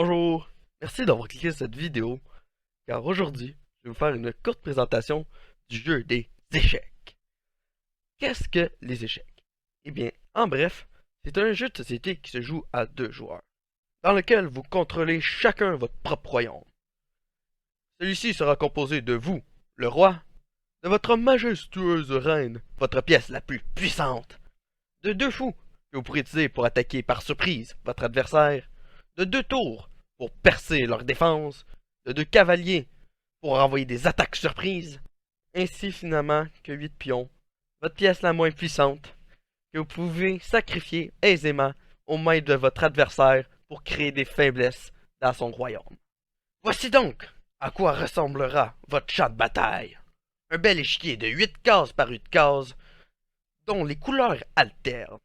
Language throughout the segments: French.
Bonjour, merci d'avoir cliqué sur cette vidéo, car aujourd'hui, je vais vous faire une courte présentation du jeu des échecs. Qu'est-ce que les échecs? Eh bien, en bref, c'est un jeu de société qui se joue à deux joueurs, dans lequel vous contrôlez chacun votre propre royaume. Celui-ci sera composé de vous, le roi, de votre majestueuse reine, votre pièce la plus puissante, de deux fous que vous pourrez utiliser pour attaquer par surprise votre adversaire, de deux tours pour percer leur défense, de deux cavaliers pour envoyer des attaques surprises, ainsi finalement que 8 pions, votre pièce la moins puissante, que vous pouvez sacrifier aisément aux mains de votre adversaire pour créer des faiblesses dans son royaume. Voici donc à quoi ressemblera votre champ de bataille. Un bel échiquier de 8 cases par 8 cases, dont les couleurs alternent.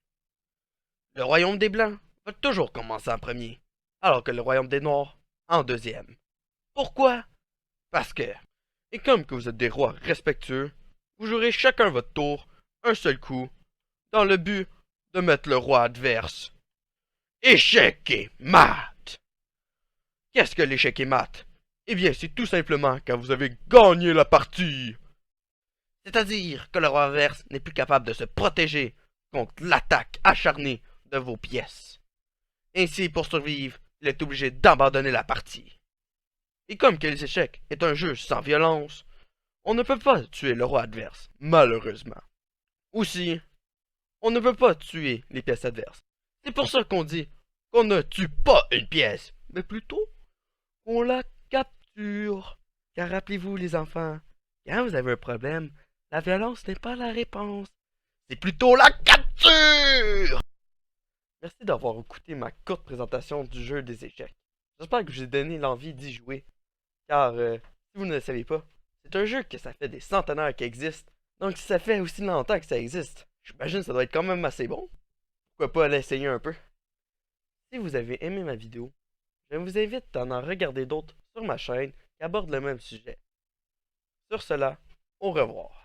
Le royaume des Blancs va toujours commencer en premier, alors que le royaume des Noirs en deuxième. Pourquoi? Parce que, et comme que vous êtes des rois respectueux, vous jouerez chacun votre tour, un seul coup, dans le but de mettre le roi adverse. Échec et mat! Qu'est-ce que l'échec et mat? Eh bien, c'est tout simplement quand vous avez gagné la partie. C'est-à-dire que le roi adverse n'est plus capable de se protéger contre l'attaque acharnée de vos pièces. Ainsi, pour survivre, il est obligé d'abandonner la partie. Et comme que les échecs est un jeu sans violence, on ne peut pas tuer le roi adverse, malheureusement. Aussi, on ne peut pas tuer les pièces adverses. C'est pour ça qu'on dit qu'on ne tue pas une pièce, mais plutôt qu'on la capture. Car rappelez-vous les enfants, quand vous avez un problème, la violence n'est pas la réponse, c'est plutôt la capture! Merci d'avoir écouté ma courte présentation du jeu des échecs. J'espère que je vous ai donné l'envie d'y jouer, car si vous ne le savez pas, c'est un jeu que ça fait des centenaires qu'il existe, donc si ça fait aussi longtemps que ça existe, j'imagine que ça doit être quand même assez bon. Pourquoi pas l'essayer un peu? Si vous avez aimé ma vidéo, je vous invite à en regarder d'autres sur ma chaîne qui abordent le même sujet. Sur cela, au revoir.